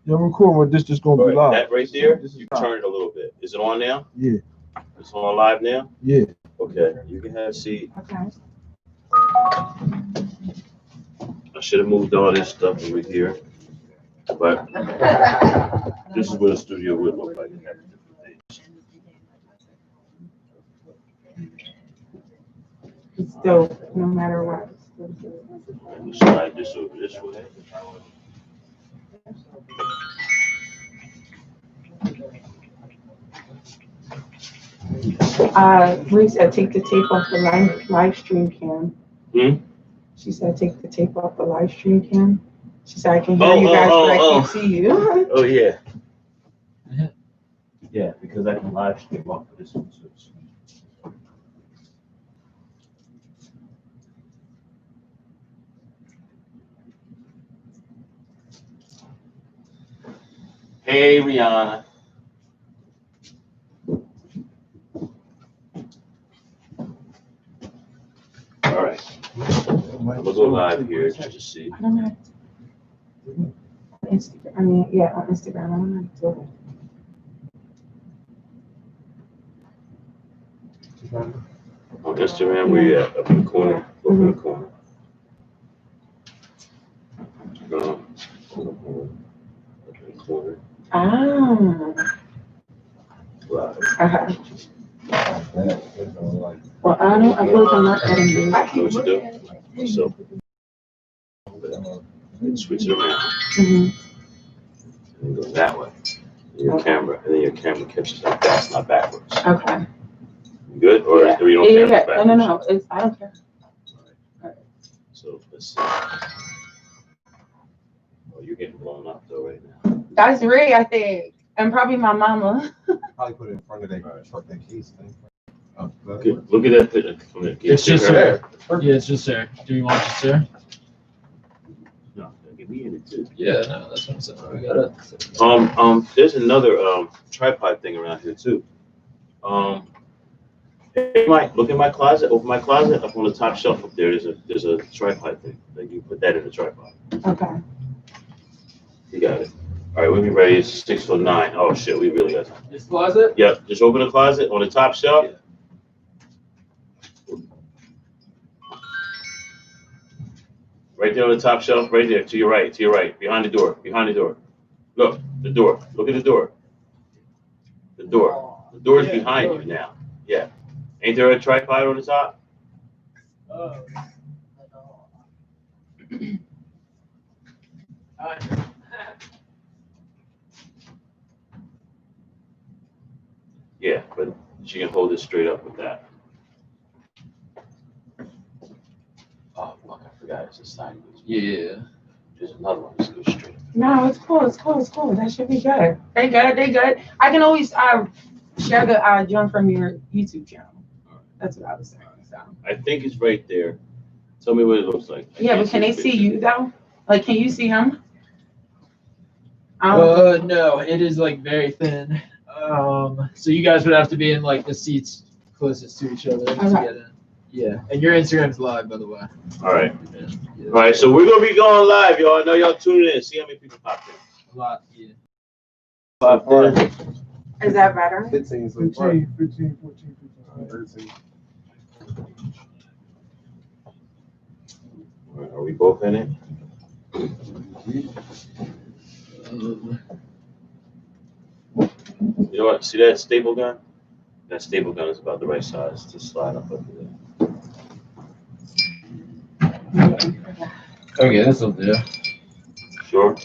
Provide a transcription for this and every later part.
Yeah, I'm recording, but this just gonna be live. That right there, This is you live. turn it a little bit. Is it on now? Yeah. It's on live now? Yeah. Okay, you can have a seat. Okay. I should have moved all this stuff over here, but this is what a studio would look like. It's dope, no matter what. And you slide this over this way. Bree said take the tape off the live stream cam. She said take the tape off the live stream cam. She said I can hear you guys, but I can't see you. Oh yeah. Yeah, because I can live stream off of this one. Hey, Rihanna. All right. I'm gonna go live here just to see. I don't know. Instagram. I mean, yeah, on Instagram. I don't know how to do it. On Instagram, where you at? Up in the corner. Up in the corner. Up in the corner. Ah. Live. Well, I feel like I'm not editing. Know what you do? So, switch it around. And go that way. Your camera, and then your camera catches up. That's not backwards. Okay. You good? Or Yeah. do we don't care Yeah. backwards? No. I don't care. All right. So let's see. Oh, you're getting blown up though right now. That's Ray, I think, and probably my mama. Probably put it in front of that truck, that case thing. Oh, Look at that picture from the It's just there. Yeah, it's just there. Do you want just there? No, get me in it too. Yeah, no, that's what I'm saying. We got it. There's another tripod thing around here too. Hey, Mike, look in my closet. Open my closet. Up on the top shelf up there, there's a tripod thing. Like you put that in the tripod. Okay. You got it. All right, we'll be ready. It's 6:09. Oh shit, we really got time. This closet? Yep. Just open the closet on the top shelf. Yeah. Right there on the top shelf, right there, to your right, behind the door. Look, the door. Look at the door. The door. The door's behind you now. Yeah. Ain't there a tripod on the top? Oh. Yeah, but she can hold it straight up with that. Oh, fuck, I forgot it's a sideways. Yeah. There's another one that's goes straight. No, it's cool. That should be good. They good. I can always share the joint from your YouTube channel. That's what I was saying. So. I think it's right there. Tell me what it looks like. Yeah, but can they see you though? Like, can you see him? No, it is like very thin. So you guys would have to be in like the seats closest to each other to get in. Yeah, and your Instagram's live, by the way. All right. Yeah. All right, so we're gonna be going live, y'all. I know y'all tuning in. See how many people popped in. A lot, yeah. Popped in. Is that better? 15, 15, 14, 15. All right, are we both in it? You know what? See that staple gun? That staple gun is about the right size to slide up under there. Okay, this will do. Sure?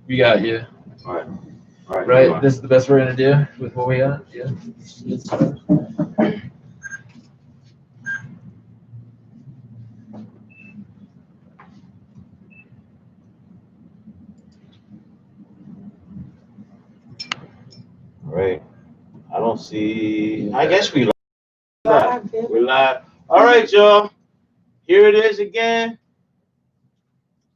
We got you. All right. All right. Right? This is the best we're gonna do with what we got? Yeah. All right. I don't see. I guess we live. We're live. All right, y'all. Here it is again.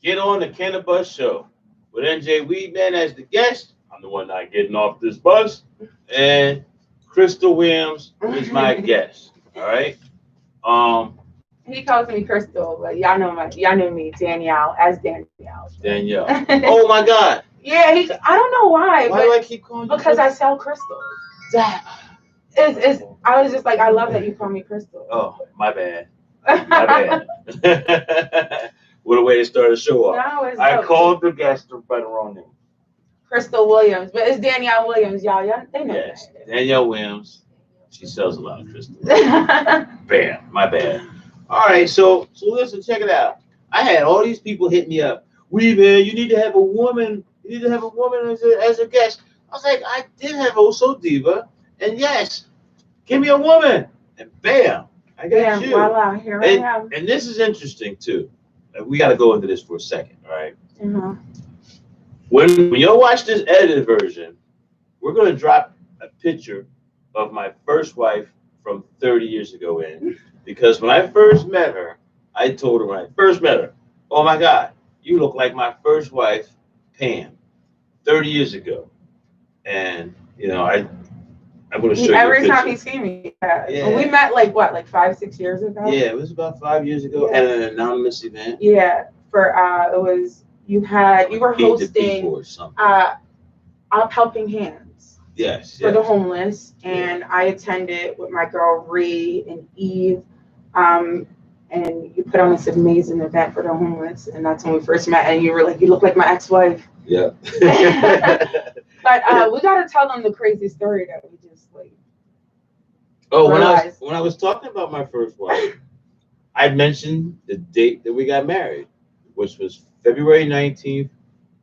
Get on the Cannabus show with NJ Weedman as the guest. I'm the one not getting off this bus, and Crystal Williams is my guest. All right. He calls me Crystal, but y'all know me, Danielle, as Danielle. Danielle. Oh my God. Yeah, I don't know why, Why do I keep calling you? because I sell crystals. I was just like, I love that you call me Crystal. Oh, my bad. My bad. What a way to start a show off. No, it's I dope. called the guest by the wrong name. Crystal Williams, but it's Danielle Williams, y'all. They know Yes, Danielle Williams. She sells a lot of crystals. that. Bam, my bad. All right, so listen, check it out. I had all these people hit me up. Man, you need to have a woman. You need to have a woman as a guest. I was like, I did have Oso Diva, and yes, give me a woman, and bam, I got you. Voila, here I am. And this is interesting too. We got to go into this for a second, all right? Mm-hmm. When you'll watch this edited version, we're going to drop a picture of my first wife from 30 years ago in, because when I first met her, I told her when I first met her, oh my God, you look like my first wife, Pam, 30 years ago. And, you know, I'm going to show you Every time he see me, yeah. We met like 5-6 years ago? Yeah, it was about 5 years ago at an anonymous event. Yeah, for it was you were hosting Up Helping Hands. Yes. For the homeless, and I attended with my girl Ree and Eve, and you put on this amazing event for the homeless, and that's when we first met. And you were like, you look like my ex-wife. Yeah. But we gotta tell them the crazy story that we just like. Oh, when I was talking about my first wife, I mentioned the date that we got married, which was February 19th,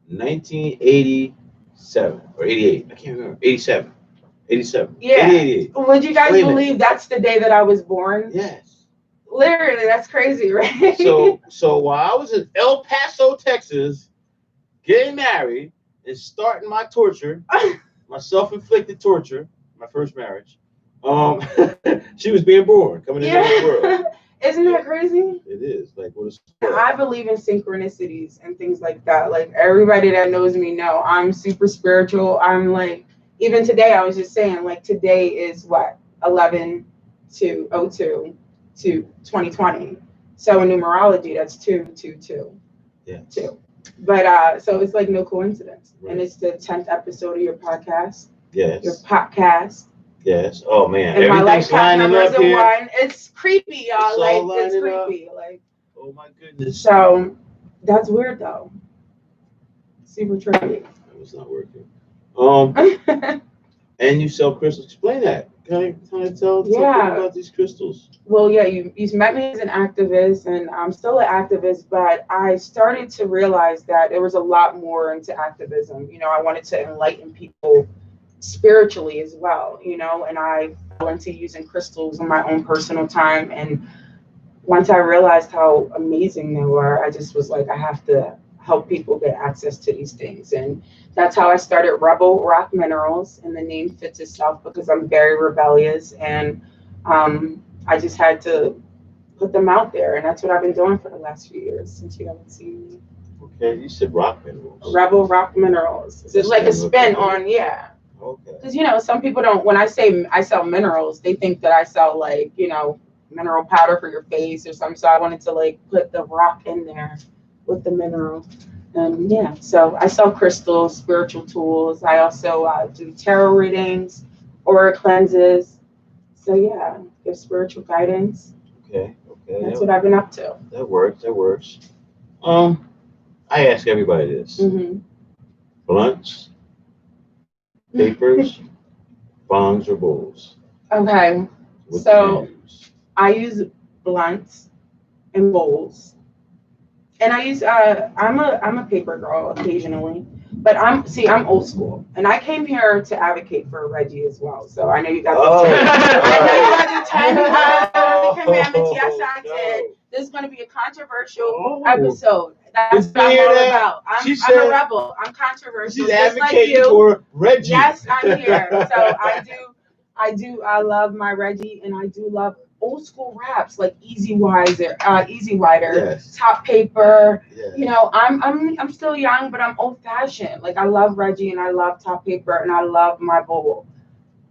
1987 or 88. I can't remember. 87. Yeah. 88. Would you guys believe that's the day that I was born? Yes. Literally, that's crazy, right? So while I was in El Paso, Texas, getting married and starting my torture, my self-inflicted torture, my first marriage, she was being born, coming into this world. Isn't that crazy? It is. Like, what is? I believe in synchronicities and things like that. Like, everybody that knows me know I'm super spiritual. I'm like, even today, I was just saying, like, today is what? 11/2/02 to 2020. So in numerology, that's 222. Yeah. 2. But so it's like no coincidence. Right. And it's the 10th episode of your podcast. Yes. Your podcast. Yes. Oh man. And my life lining up here. One. It's creepy, y'all. It's creepy. Up. Like. Oh my goodness. So that's weird though. Super trippy. That was not working. And you sell crystals. Explain that. Can I tell something about these crystals? Well, yeah, you met me as an activist, and I'm still an activist, but I started to realize that there was a lot more into activism. You know, I wanted to enlighten people spiritually as well, you know, and I fell into using crystals in my own personal time. And once I realized how amazing they were, I just was like, I have to help people get access to these things. And that's how I started Rebel Rock Minerals, and the name fits itself because I'm very rebellious, and I just had to put them out there, and that's what I've been doing for the last few years since you haven't seen me. Okay, you said rock minerals. Rebel Rock Minerals. It's like a spin on, Okay. Because, you know, some people don't, when I say I sell minerals, they think that I sell like, you know, mineral powder for your face or something. So I wanted to like put the rock in there with the mineral. And yeah, so I sell crystals, spiritual tools. I also do tarot readings, aura cleanses. So yeah, give spiritual guidance. Okay. That's what I've been up to. That works. I ask everybody this. Mm-hmm. Blunts, papers, bongs, or bowls? Okay. So I use blunts and bowls. And I use I'm a paper girl occasionally, but I'm old school, and I came here to advocate for Reggie as well. So I know you got the 10 commandments. Yes, I did. This is going to be a controversial episode. That's what I'm all about. I'm a rebel. I'm controversial. She's advocating for Reggie. Yes, I'm here. So I love my Reggie, and I do love old school raps like Easy Wider, yes. Top Paper. Yes. You know, I'm still young, but I'm old fashioned. Like I love Reggie, and I love Top Paper, and I love my bowl.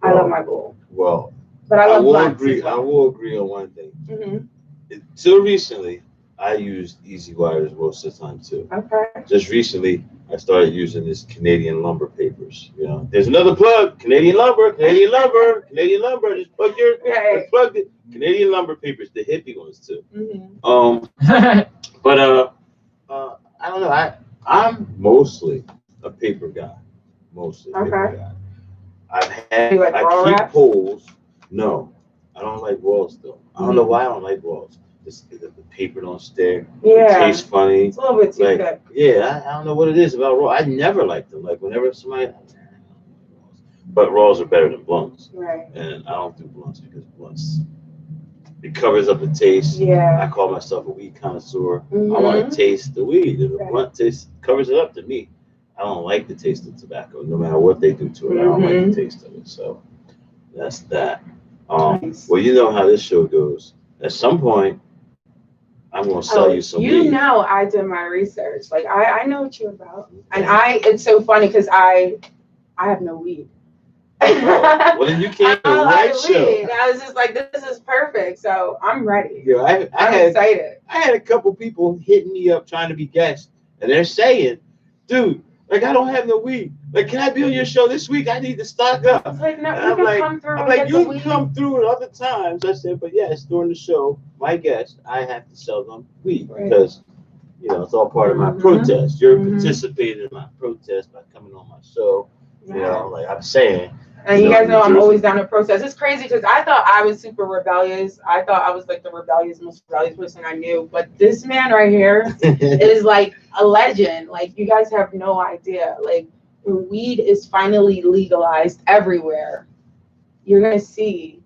I love my bowl. Well, but I love will agree. I will agree on one thing. Mm-hmm. Until recently, I use easy wires most of the time too. Okay. Just recently, I started using this Canadian lumber papers. You know, there's another plug. Canadian lumber, Canadian lumber, Canadian lumber. Just plug your, Right. plug it. Canadian lumber papers, the hippie ones too. Mm-hmm. But I don't know. I'm mostly a paper guy. Mostly a paper Okay. guy. I've had You like raw I keep wraps? poles. No, I don't like rolls though. I don't know why I don't like rolls. The paper don't stick. It Yeah. tastes funny. It's a little bit too Like, thick. yeah, I don't know what it is about roll. I never liked them. Like whenever somebody, but rolls are better than blunts, Right. and I don't do blunts because blunts it covers up the taste. Yeah. I call myself a weed connoisseur. Mhm. I want to taste the weed. If the Right. blunt taste covers it up to me. I don't like the taste of tobacco, no matter what they do to it. I don't like the taste of it. So that's that. Nice. Well, you know how this show goes. At some point, I'm gonna sell you some weed. You know, I did my research. Like I know what you're about, and it's so funny because I have no weed. Well, then you came to the right show. Weed. I was just like, this is perfect. So I'm ready. Yeah, I'm excited. I had a couple people hitting me up trying to be guests, and they're saying, "Dude, like I don't have no weed. Like, can I be on your show this week? I need to stock up." It's like, no, And you I'm can like, come through I'm and like, get you the can weed. come through at other times. I said, but yes, during the show, my guest, I have to sell them weed Right. because, you know, it's all part of my Mhm. protest. You're Mhm. participating in my protest by coming on my show. Yeah. You know, like I'm saying. And you guys know I'm Jersey. always down to protest. It's crazy because I thought I was super rebellious. I thought I was like the most rebellious person I knew. But this man right here is like a legend. Like you guys have no idea. Like when weed is finally legalized everywhere, you're gonna see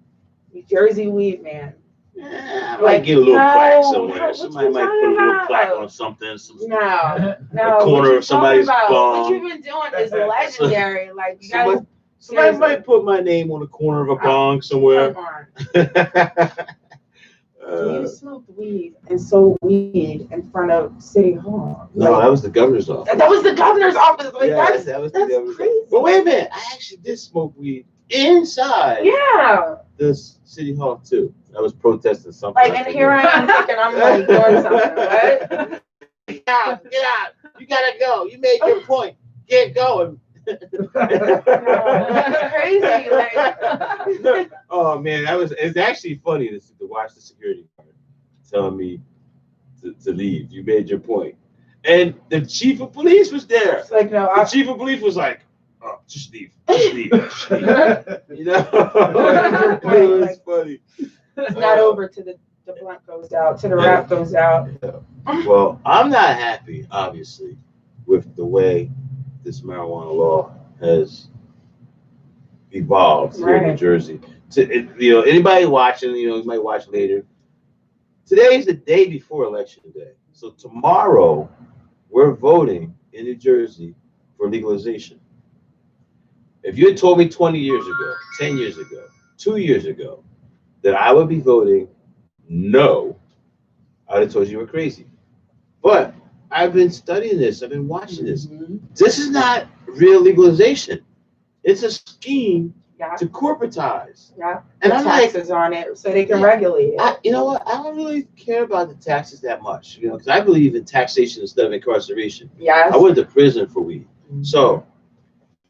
New Jersey weed man. Yeah, I might get a little plaque somewhere. what Somebody you might put a talking little about? plaque on something. No, A corner what of somebody's talking about? bong. What you've been doing is legendary. Like you guys. Somebody might put my name on the corner of a bong somewhere. Come on. You smoked weed and sold weed in front of City Hall. No, Like, that was the governor's office. that was the governor's office. Like, Yeah, that was the governor's crazy. office. But wait a minute, I actually did smoke weed inside Yeah. the city hall too. I was protesting something. Like, and here I am thinking I'm like doing something. What? Get out! You gotta go. You made your point. Get going. That's crazy. Like, Oh man, it's actually funny to watch the security guard telling me to leave. You made your point. And the chief of police was there. it's like no, The chief of police was like, "Oh, just leave. Just leave. Just leave." You know? It was funny. it's not over till the blunt goes out, till the wrap goes out. Well, I'm not happy, obviously, with the way this marijuana law has evolved here in New Jersey. Anybody watching, you might watch later. Today's the day before election day. So tomorrow, we're voting in New Jersey for legalization. If you had told me 20 years ago, 10 years ago, 2 years ago, that I would be voting no, I would have told you were crazy. But I've been studying this. I've been watching this. This is not real legalization. It's a scheme to corporatize. Yeah. And the I'm like, taxes on it so they can regulate it. you know what? I don't really care about the taxes that much, because I believe in taxation instead of incarceration. Yes. I went to prison for weed. So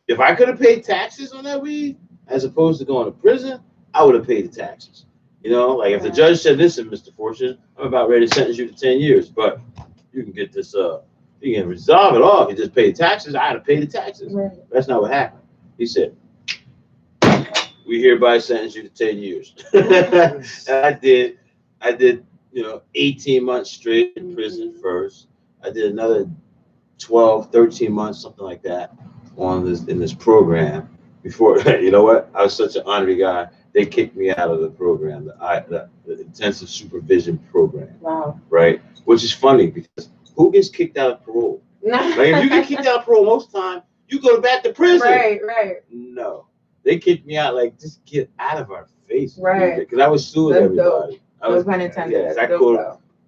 if I could have paid taxes on that weed as opposed to going to prison, I would have paid the taxes. Like if the judge said, "Listen, Mr. Fortune, I'm about ready to sentence you to 10 years, but you can get this, you can resolve it all if you just pay the taxes," I had to pay the taxes. Right. That's not what happened. He said, "We hereby sentence you to 10 years." And I did, 18 months straight in prison first. I did another 12, 13 months, something like that, in this program. Before, you know what? I was such an honorary guy. They kicked me out of the program, the intensive supervision program. Wow. Right? Which is funny because who gets kicked out of parole? Like if you get kicked out of parole, most of the time you go back to prison. Right. No, they kicked me out. Like, just get out of our face. Right. Because I was suing everybody. No pun intended. Yes,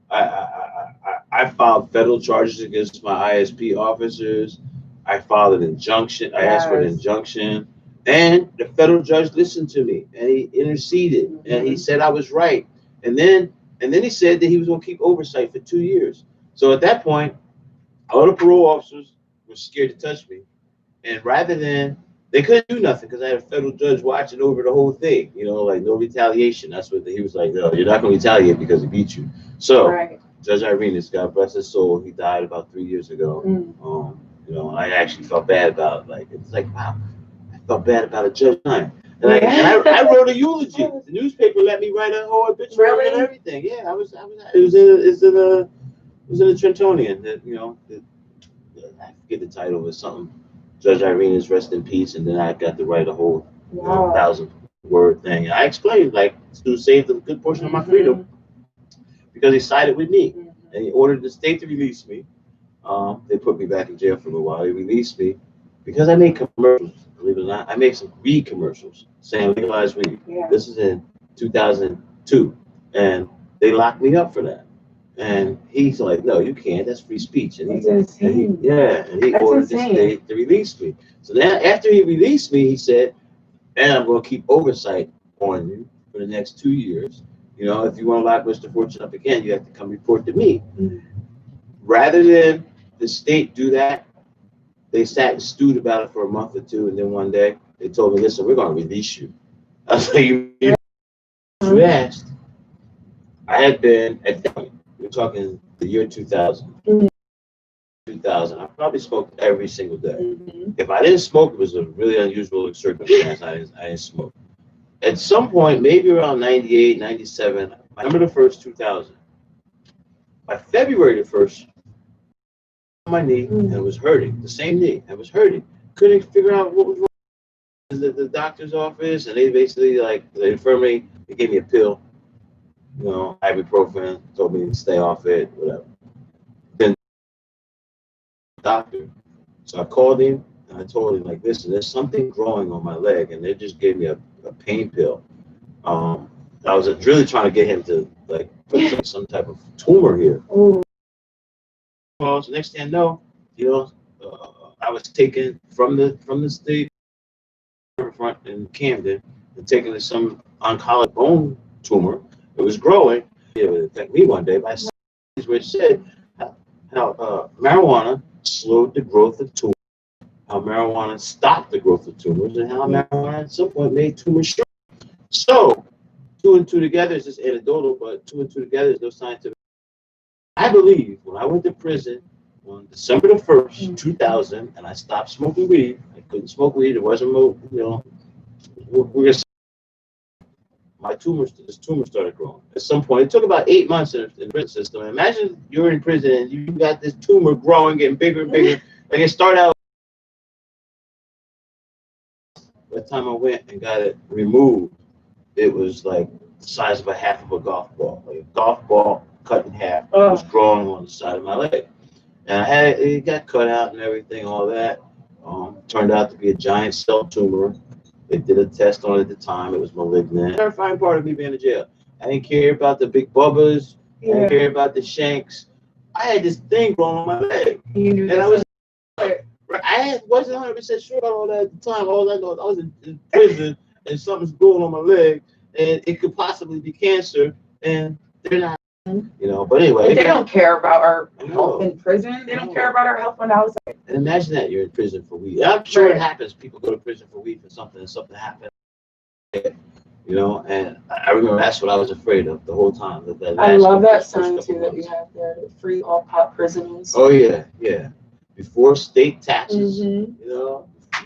I filed federal charges against my ISP officers. I filed an injunction. I asked for an injunction. And the federal judge listened to me, and he interceded, and he said I was right. And then And then he said that he was going to keep oversight for 2 years. So at that point, all the parole officers were scared to touch me. And rather than, they couldn't do nothing because I had a federal judge watching over the whole thing, like no retaliation. That's what he was like, no, you're not going to retaliate because he beat you. So Right. Judge Irenaeus, God bless his soul, he died about 3 years ago. I actually felt bad about it. Like, it's like, wow, I felt bad about a judge dying. And I wrote a eulogy. The newspaper let me write a whole obituary and everything. Yeah, it was in the Trentonian. I forget the title. It was something. Judge Irenaeus, rest in peace. And then I got to write a whole 1,000-word thing. I explained, like, to save a good portion of my freedom because he sided with me. And he ordered the state to release me. They put me back in jail for a little while. They released me because I made commercials. Believe it or not, I made some weed commercials saying legalize weed. Yeah. This is in 2002, and they locked me up for that. And he's like, "No, you can't. That's free speech." And he ordered the state to release me. So then, after he released me, he said, "And I'm going to keep oversight on you for the next 2 years. If you want to lock Mr. Fortune up again, you have to come report to me." Rather than the state do that, they sat and stewed about it for a month or two, and then one day they told me, "Listen, we're going to release you." I was like, "You asked." I had been at that point. We're talking the year 2000. 2000. I probably smoked every single day. If I didn't smoke, it was a really unusual circumstance. I didn't smoke. At some point, maybe around 98, 97, November the 1st, 2000. By February the 1st, my knee and it was hurting. The same knee, and it was hurting. Couldn't figure out what was wrong. The doctor's office, and they basically, like, the infirmary, they gave me a pill, ibuprofen, told me to stay off it, whatever. Then the doctor, so I called him and I told him, like, listen, there's something growing on my leg, and they just gave me a pain pill. I was really trying to get him to, like, put some type of tumor here. So next thing I know, I was taken from the state front in Camden and taken to some oncologic bone tumor. It was growing. It would affect me one day. But which said how marijuana slowed the growth of tumors, how marijuana stopped the growth of tumors, and how marijuana at some point made tumors shrink. So 2 and 2 together is just anecdotal, but 2 and 2 together is no scientific. I believe when I went to prison on December the 1st, 2000, and I stopped smoking weed. I couldn't smoke weed. It wasn't, this tumor started growing. At some point, it took about 8 months in the prison system. Imagine you're in prison and you got this tumor growing, getting bigger and bigger. Like, it started out. By the time I went and got it removed, it was like the size of a half of a golf ball. Like a golf ball cut in half was growing on the side of my leg. And it got cut out and everything, all that. Turned out to be a giant cell tumor. They did a test on it at the time. It was malignant. Terrifying part of me being in jail. I didn't care about the big bubbas. I didn't care about the shanks. I had this thing growing on my leg. And I wasn't 100% sure about all that at the time. All I know, I was in prison and something's growing on my leg, and it could possibly be cancer, and they're not. But anyway. They don't care about our health in prison. They don't care about our health on the outside. And imagine that you're in prison for weed. I'm sure it happens. People go to prison for weed for something, and something happens. And I remember that's what I was afraid of the whole time. I love that sign too that you have there, free all pot prisoners. Oh yeah, yeah. Before state taxes,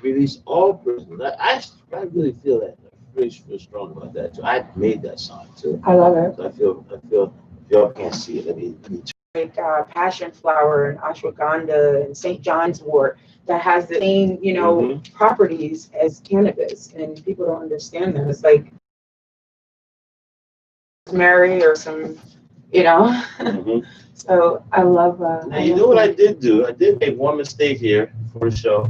release all prisoners. I really feel that. I really feel strong about that too. I made that sign too. I love it. So I feel. Y'all can't see it. Let me like passion flower and ashwagandha and St. John's wort that has the same, properties as cannabis, and people don't understand that. It's like rosemary or some, So I love. Now you know what I did do? I did make one mistake here for the show.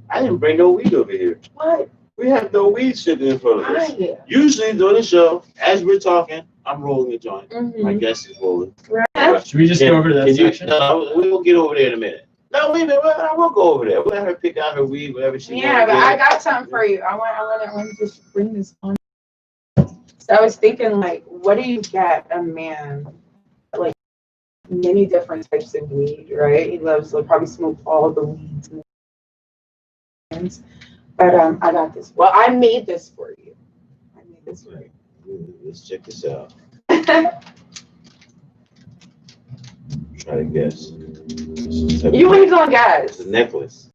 I didn't bring no weed over here. What? We have no weed sitting in front of us. Usually during the show, as we're talking, I'm rolling a joint. My guest is rolling. Right. Should we just go over to that section? No, we'll get over there in a minute. No, wait a minute. I won't go over there. We'll let her pick out her weed, whatever she wants. Yeah, but I got something for you. I want to just bring this on. So I was thinking, like, what do you get a man, like, many different types of weed, right? He loves, like, probably smoke all the weeds. But I got this. Well, I made this for you. I made this for you. Let's check this out. Try to guess. You ain't gonna It's guess. a necklace.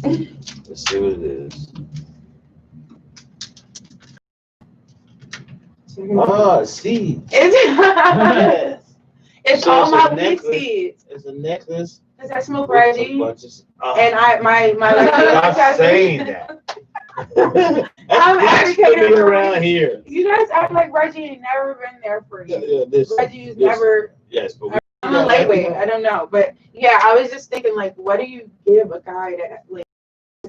Let's see what it is. Ah, seed. Yes. It's So all it's my a weed necklace. seeds. It's a necklace. Cause I smoke with a Reggie, bunch of- and my Stop saying that. I'm That's advocating for around here. You guys act like Reggie ain't never been there for you. Reggie's this- never. Yes, but we, I'm a lightweight. I don't know, but yeah, I was just thinking, like, what do you give a guy that, like,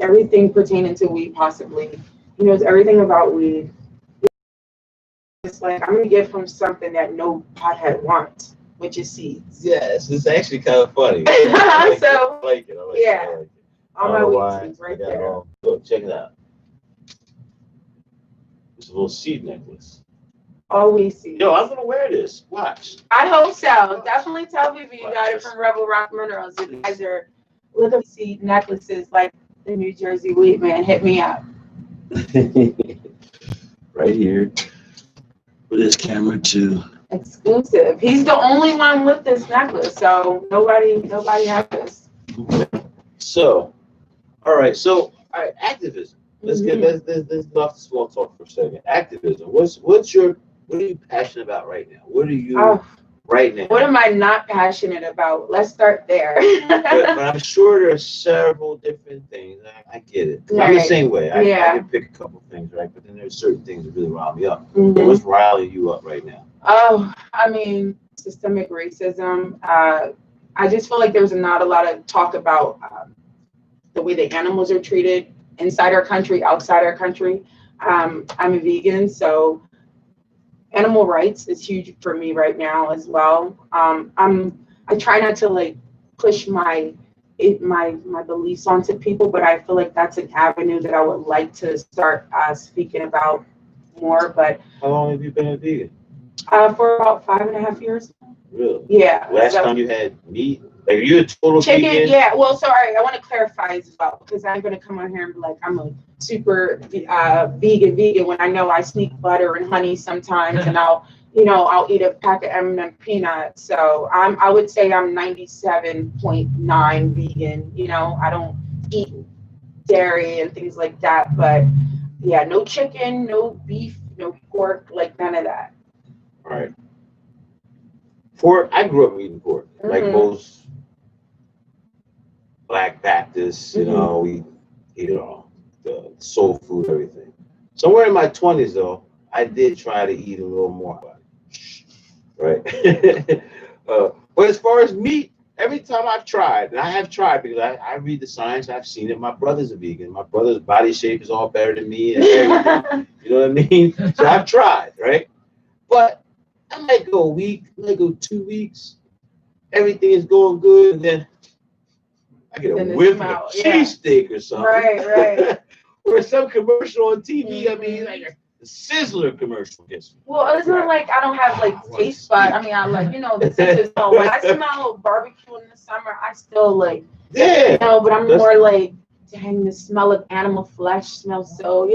everything pertaining to weed, possibly? He knows everything about weed. It's like, I'm gonna give him something that no pothead wants, which is seeds. yes, it's actually kind of funny. So, I like it. I like yeah. it. I like it. All I my don't know weed why seeds I right got it there. all. Look, check it out. It's a little seed necklace. All weed seeds. Yo, I'm gonna wear this. Watch. I hope so. Definitely tell people you got it from Rebel Rock Minerals. If you guys are looking to see necklaces like the New Jersey Weed Man, hit me up. Right here. For this camera too. Exclusive. He's the only one with this necklace, so nobody has this. So, all right. So, all right, activism. Let's get let's off the small talk for a second. Activism. What are you passionate about right now? What are you right now? What am I not passionate about? Let's start there. but I'm sure there are several different things. I get it. I'm the same way. I can pick a couple things, right? But then there's certain things that really rile me up. Mhm. What's riling you up right now? Oh, I mean, systemic racism. I just feel like there's not a lot of talk about the way the animals are treated inside our country, outside our country. I'm a vegan, so animal rights is huge for me right now as well. I try not to, like, push my beliefs onto people, but I feel like that's an avenue that I would like to start speaking about more. But How long have you been a vegan? for about 5.5 years. Really? Yeah. Last time you had meat? Like, you're a total Chicken, vegan? yeah. Well, sorry, I want to clarify as well, because I'm going to come on here and be like, I'm a super vegan when I know I sneak butter and honey sometimes, and I'll eat a pack of M&M peanuts. So I would say I'm 97.9 vegan. I don't eat dairy and things like that, but yeah, no chicken, no beef, no pork, like none of that. All right. Pork, I grew up eating pork, like most Black Baptists, we eat it all, the soul food, everything. Somewhere in my 20s, though, I did try to eat a little more, right? But as far as meat, every time I've tried, and I have tried because I read the science, I've seen it. My brother's a vegan. My brother's body shape is all better than me, and everything. You know what I mean? So I've tried, right? But I might go a week, I might go 2 weeks. Everything is going good, and then I get a whiff of a cheesesteak or something. Right. Or some commercial on TV. I mean, like a Sizzler commercial gets me. Well, it's not like I don't have, like, taste bud. I mean, I like, the sense is, when I smell barbecue in the summer, I still, like, but I'm more like, dang, the smell of animal flesh smells so,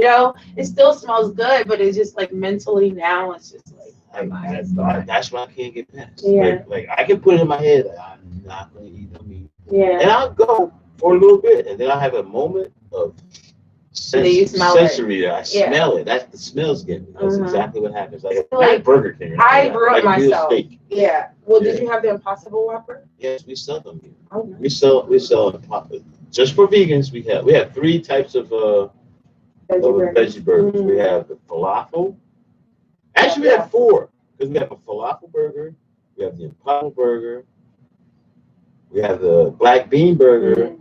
it still smells good, but it's just like mentally now, it's just like, that's why I can't get past. Yeah. Like I can put it in my head, like, I'm not going to eat no meat. Yeah. And I'll go for a little bit, and then I'll have a moment of sensory. I smell it. That's the smells get me. That's exactly what happens. Like Burger King. I grew up myself. Steak. Yeah. Well, did you have the Impossible Whopper? Yes, we sell them here. Oh, nice. We sell just for vegans. We have 3 types of veggie burgers. We have the falafel. Actually, we have 4 because we have a falafel burger. We have the Impossible burger. We have the black bean burger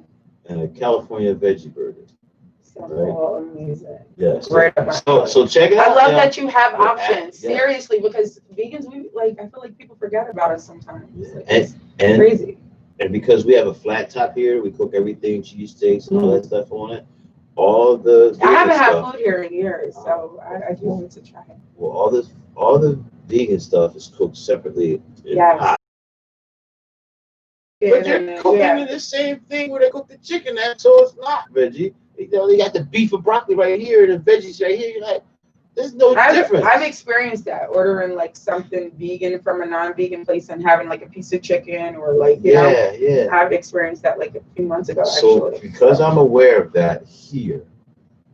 and a California veggie burger. So amazing. Yes. Right. So check it out. I love that you have options. Yeah. Seriously, because vegans, I feel like people forget about us sometimes. And crazy. And because we have a flat top here, we cook everything, cheesesteaks and all that stuff on it. all the I haven't vegan had stuff. food here in years, so I do want to try it. Well, all the vegan stuff is cooked separately in Yes. pot. Yeah, But you're cooking the same thing where they cook the chicken at, so it's not veggie. You know, they got the beef and broccoli right here and the veggies right here. You're like, there's no difference. I've experienced that, ordering like something vegan from a non-vegan place and having like a piece of chicken or like, you know, yeah. I've experienced that like a few months ago, So actually. because I'm aware of that here,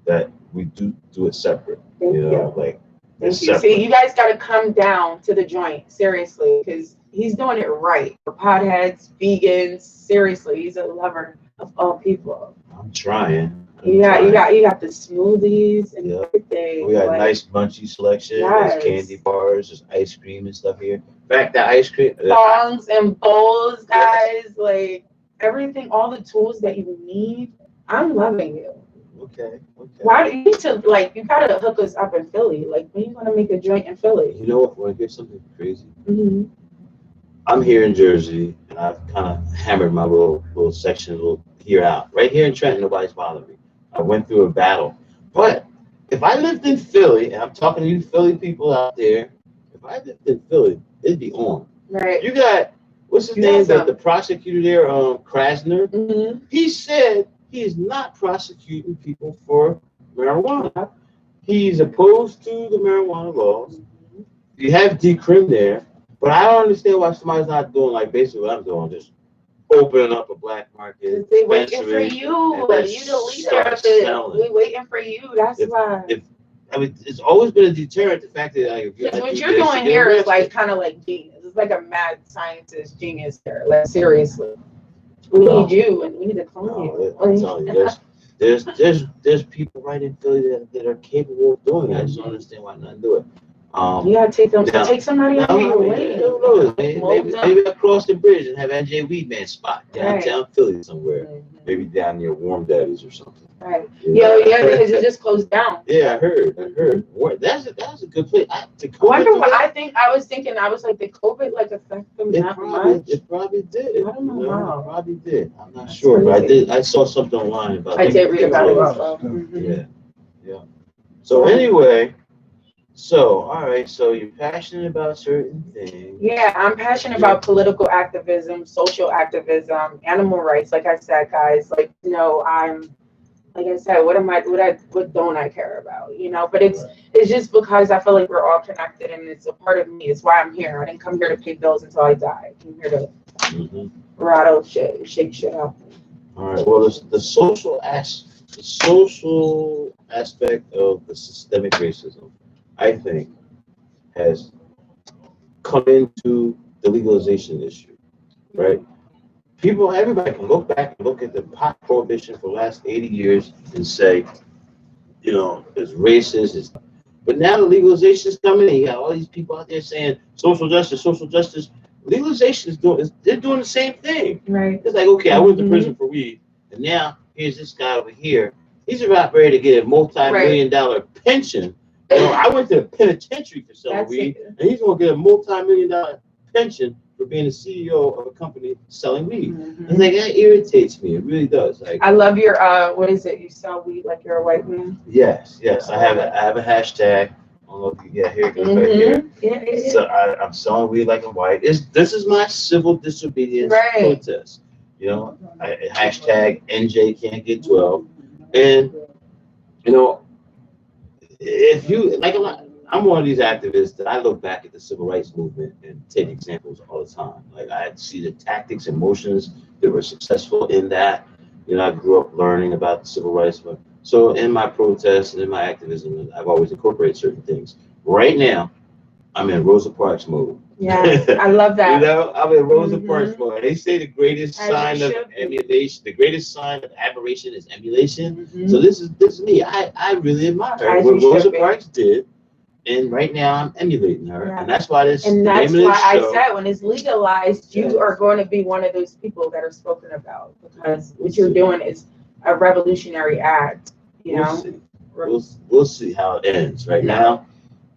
that we do it separate. Thank You know, you. like Thank it's you. separate. See, you guys got to come down to the joint, seriously, because he's doing it right. For potheads, vegans, seriously, he's a lover of all people. I'm trying. You got the smoothies and everything. We got like, nice munchy selection. Yes. There's candy bars, there's ice cream and stuff here. In fact, that ice cream. songs and bowls, guys, like everything, all the tools that you need. I'm loving you. Okay. Why do you need to like? You gotta hook us up in Philly. Like, when you gonna make a joint in Philly? You know what? Want to hear something crazy? Mm-hmm. I'm here in Jersey, and I've kind of hammered my little section here out. Right here in Trenton, nobody's bothering me. I went through a battle. But if I lived in Philly, and I'm talking to you Philly people out there, if I lived in Philly, it'd be on. Right. You got, what's his name? The prosecutor there, Krasner. Mm-hmm. He said he is not prosecuting people for marijuana. He's opposed to the marijuana laws. You have decrim there, but I don't understand why somebody's not doing like basically what I'm doing, just opening up a black market. They waiting for you. You the leader of it. We waiting for you. That's why. I mean, it's always been a deterrent. The fact that like, what you're doing here is like kind of like genius. It's like a mad scientist genius here. Like, seriously, we need you, and we need to clone you. I'm telling you, there's people right in Philly that are capable of doing it. I just don't understand why not do it. You gotta take them. Take somebody out of your way. Maybe across the bridge and have NJ Weedman spot downtown Philly somewhere. Maybe down near Warm Daddies or something. Right. Yeah, because it just closed down. Yeah, I heard. That's a good place. I was like, did COVID like affect them that much? It probably did. I don't know how. It probably did. I'm not sure, but I saw something online about it. I did read about it as well. Yeah. So anyway. So, all right, so you're passionate about certain things. Yeah, I'm passionate about political activism, social activism, animal rights. Like I said, guys, like, you know, like I said, what don't I care about, you know? But it's just because I feel like we're all connected and it's a part of me. It's why I'm here. I didn't come here to pay bills until I die. I came here to rattle shit, shake shit up. All right, well, the social aspect of the systemic racism, I think, has come into the legalization issue, right? Everybody can look back and look at the pot prohibition for the last 80 years and say, you know, it's racist. But now the legalization is coming, and you got all these people out there saying social justice. Legalization they're doing the same thing. Right. It's like, okay, I went to prison for weed, and now here's this guy over here. He's about ready to get a multi-million-dollar pension. You know, I went to the penitentiary for selling weed, and he's going to get a multi-million-dollar pension for being the CEO of a company selling weed. And like, that irritates me. It really does. Like, I love your what is it? You sell weed like you're a white man? Yes. I have a hashtag. I don't know if you get here, right here. Yeah. So I'm selling weed like I'm white. This is my civil disobedience protest. You know, hashtag NJ can't get 12. And you know, if you like I'm one of these activists that I look back at the civil rights movement and take examples all the time. Like, I see the tactics and motions that were successful in that. You know, I grew up learning about the civil rights movement. So in my protests and in my activism, I've always incorporated certain things. Right now, I'm in Rosa Parks mode. Yeah, I love that. You know, I'm in Rosa Parks mode. They say the greatest sign of emulation, the greatest sign of admiration is emulation. So this is me. I really admire what Rosa Parks did. And right now I'm emulating her, and that's why this. And that's why I said when it's legalized, you are going to be one of those people that are spoken about, because what you're doing is a revolutionary act. You know, we'll see how it ends. Right now,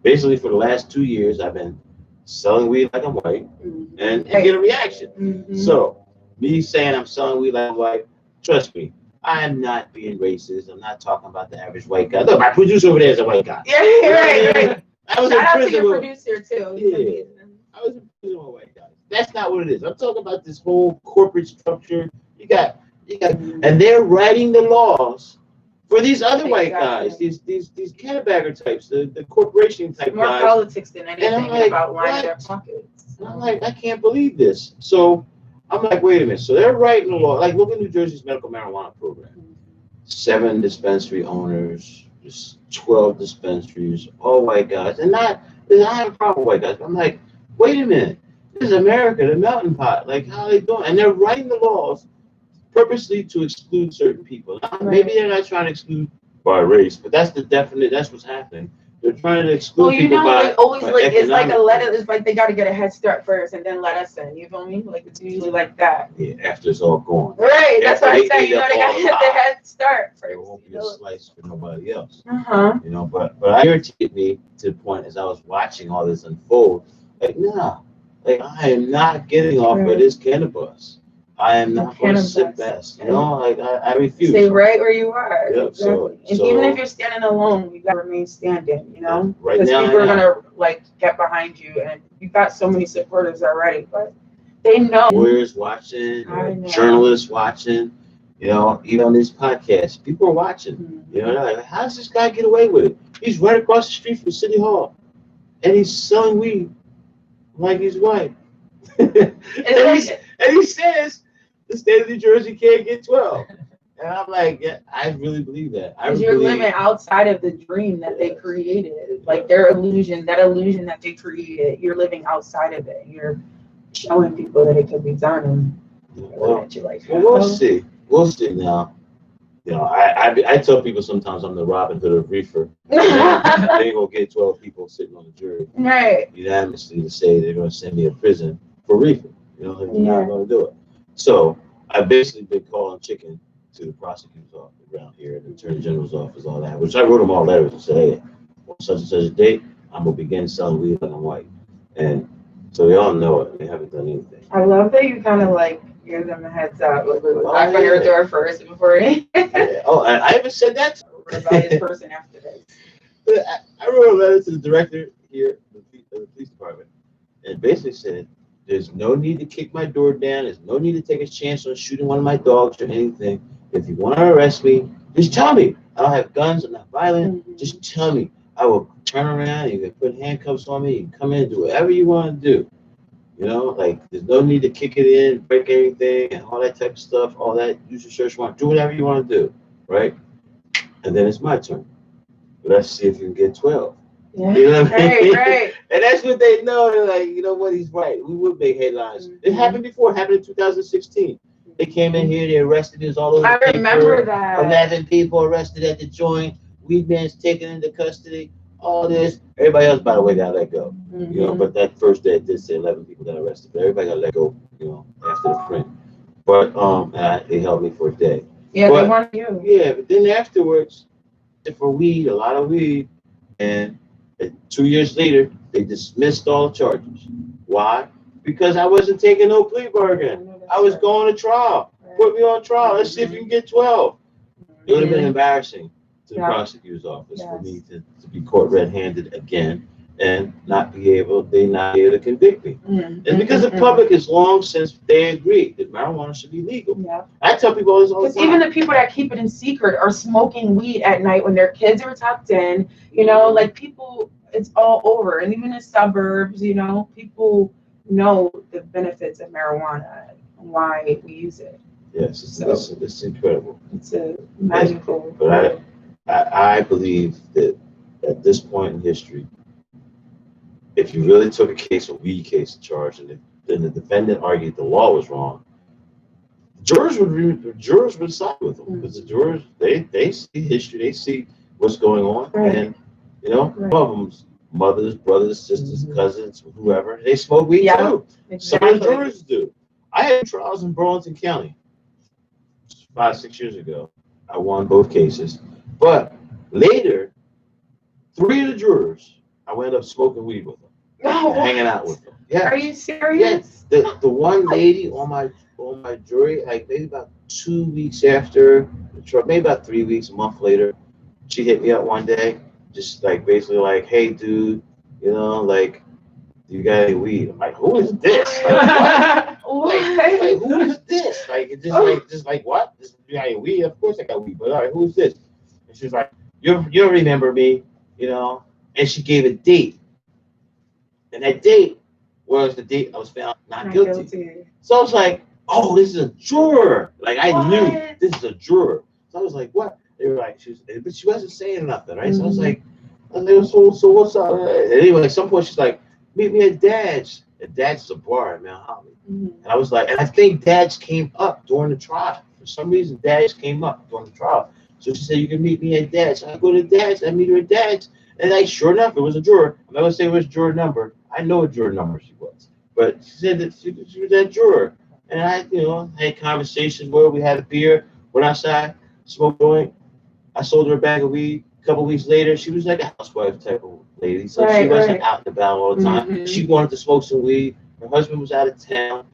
basically for the last 2 years, I've been selling weed like I'm white, and get a reaction. So me saying I'm selling weed like I'm white, trust me, I am not being racist. I'm not talking about the average white guy. Look, my producer over there is a white guy. Yeah, right. I was in Shout out to prison your with. producer too. Yeah. I was in prison with white guys. That's not what it is. I'm talking about this whole corporate structure. You got, and they're writing the laws for these other white guys, these cannabagger types, the corporation type More guys. politics than anything, And I'm like, about lining what? their pockets. And I'm like, I can't believe this. So I'm like, wait a minute. So they're writing the law. Like, look at New Jersey's medical marijuana program. 7 dispensary owners, just 12 dispensaries, all white guys. And I have a problem with white guys. But I'm like, wait a minute. This is America, the melting pot. Like, how are they doing? And they're writing the laws purposely to exclude certain people. Now, maybe they're not trying to exclude by race, but that's what's happening. They're trying to exclude Well, you people know, by, like always, by like it's like a economic- it's like they got to get a head start first and then let us in. You feel me? Like it's usually like that. Yeah, after it's all gone. Right. That's what I After said. they You know, eat they got up to get all the the head start There first. won't be a slice for nobody else. Uh-huh. You know, but I irritated me to the point as I was watching all this unfold. Like, nah, like I am not getting off of this cannabis. I am not going to sit back. You know, like I refuse. Stay right where you are. Yep, Exactly. And so- even if you're standing alone, you gotta remain standing. You know, Right because now, people are I am. gonna like get behind you, and you've got so many supporters already. But they know. Lawyers watching, I know. journalists watching. You know, even on these podcasts, people are watching. Mhm. You know, they're like, how does this guy get away with it? He's right across the street from City Hall, and he's selling weed like he's white. and he says the state of New Jersey can't get 12. And I'm like, yeah, I really believe that. I Because really you're believe, living outside of the dream that they created, like their illusion, that illusion that they created. You're living outside of it. You're showing people that it could be done, and well, that you like. we'll see. We'll see now. You know, I tell people sometimes I'm the Robin Hood of reefer. They ain't gonna get 12 people sitting on the jury Right. unanimously to say they're gonna send me to prison for reefer. You know, they're Yeah. not gonna do it. So I've basically been calling chicken to the prosecutor's office around here, the attorney general's office, all that. Which I wrote them all letters and said, hey, on such and such a date, I'm gonna begin selling weed like I'm white. And so they all know it. They haven't done anything. I love that you kind of like give them a heads up, like knock on yeah. your door first before you Yeah. Oh, and I haven't said that. rebellious person after this. I wrote a letter to the director here of the police department and basically said, there's no need to kick my door down. There's no need to take a chance on shooting one of my dogs or anything. If you want to arrest me, just tell me. I don't have guns. I'm not violent. Mhm. Just tell me. I will turn around. You can put handcuffs on me. You can come in and do whatever you want to do. You know, like there's no need to kick it in, break anything, and all that type of stuff. All that. Use your search warrant. Do whatever you want to do, right? And then it's my turn. Let's see if you can get 12. Yeah. You know what I mean? Right. And that's what they know. They're like, you know what? He's right. We would make headlines. It happened before. It happened in 2016. They came in here. They arrested us all over. I the remember paper. that. 11 people arrested at the joint. Weed man's taken into custody. All this. Everybody else, by the way, got let go. You know, but that first day it did say 11 people got arrested. But everybody got let go. You know, after the print. But they held me for a day. Yeah, but- they want you. Yeah, but then afterwards, for weed, a lot of weed, and 2 years later, they dismissed all the charges. Why? Because I wasn't taking no plea bargain. I was going to trial. Put me on trial. Let's see if you can get 12. It would have been embarrassing to the Yeah. prosecutor's office for Yes. me to be caught red-handed again and not be able to convict me. Mm-hmm. And because the public has long since they agreed that marijuana should be legal. Yeah. I tell people this all the Because time. even the people that keep it in secret are smoking weed at night when their kids are tucked in. You know, like people, it's all over. And even in suburbs, you know, people know the benefits of marijuana and why we use it. Yes, it's incredible. It's a magical. But I believe that at this point in history, if you really took a weed case in charge, and then the defendant argued the law was wrong, jurors would side with them because the jurors they see history, they see what's going on, Right. and you know, Right. some of them, mothers, brothers, sisters, cousins, whoever, they smoke weed Yeah. too. Some of the jurors do. I had trials in Burlington County 5-6 years ago. I won both cases, but later, 3 of the jurors, I wound up smoking weed with them, Oh, hanging out with them. Yeah. Are you serious? The one lady on my jury, like maybe about 2 weeks after the trial, maybe about 3 weeks, a month later, she hit me up one day, just like basically like, hey dude, like, do you got any weed? I'm like, who is this? Like, what? Like, who is this? Like, it's just like what? This, you got any weed? Of course I got weed, but all right, who's this? And she was like, you remember me, and she gave a date. And that date was the date I was found not guilty. So I was like, oh, this is a juror. Like, I knew this is a juror. So I was like, what? They were like, but she wasn't saying nothing, right? So I was like, so what's up? Anyway, at some point she's like, meet me at Dad's. And Dad's is a bar in Mount Holly. And I was like, and I think Dad's came up during the trial. For some reason, Dad's came up during the trial. So she said, you can meet me at Dad's. So I go to Dad's. I meet her at Dad's. And like, sure enough, it was a juror. I'm not going to say it was juror number. I know what juror number she was. But she said that she was that juror. And I, had conversations where we had a beer, went outside, smoked a joint. I sold her a bag of weed. A couple weeks later, she was like a housewife type of lady. So she wasn't out and about all the time. She wanted to smoke some weed. Her husband was out of town.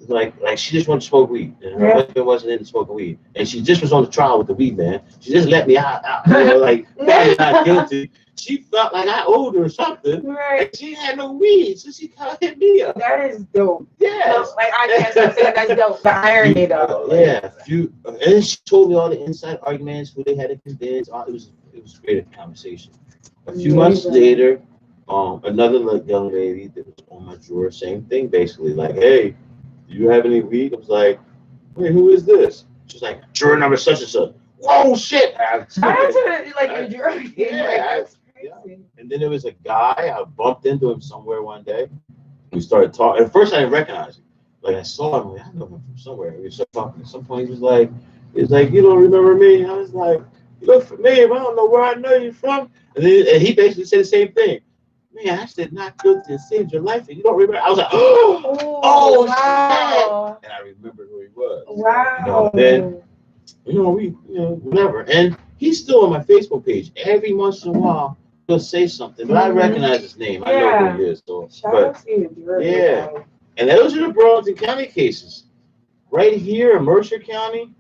Like she just wanted to smoke weed. And her husband wasn't into smoking weed. And she just was on the trial with the weed man. She just let me out like, not guilty. She felt like I owed her something. Right. And she had no weed, so she kind of hit me up. That is dope. Yes. Like, I can't stop saying that's dope. The irony, though. Yeah. And she told me all the inside arguments, who they had to convince. It was a great conversation. A few months later, another young lady that was on my drawer, same thing, basically. Like, hey, do you have any weed? I was like, wait, who is this? She's like, juror number such and such. Whoa, shit! Your jury. Yeah. And then there was a guy, I bumped into him somewhere one day. We started talking. At first, I didn't recognize him. Like, I saw him, like, I know him from somewhere. We started talking. At some point, he was like, you don't remember me? I was like, you look familiar, but I don't know where I know you from. And he basically said the same thing. Man, I said not guilty and saved your life, and you don't remember. I was like, oh, wow. Shit. And I remembered who he was. Wow. Then, whatever. And he's still on my Facebook page. Every once in a while, he'll say something, but I recognize his name. I know who he is. So, Shout out to you, yeah. And those are the Burlington County cases. Right here in Mercer County,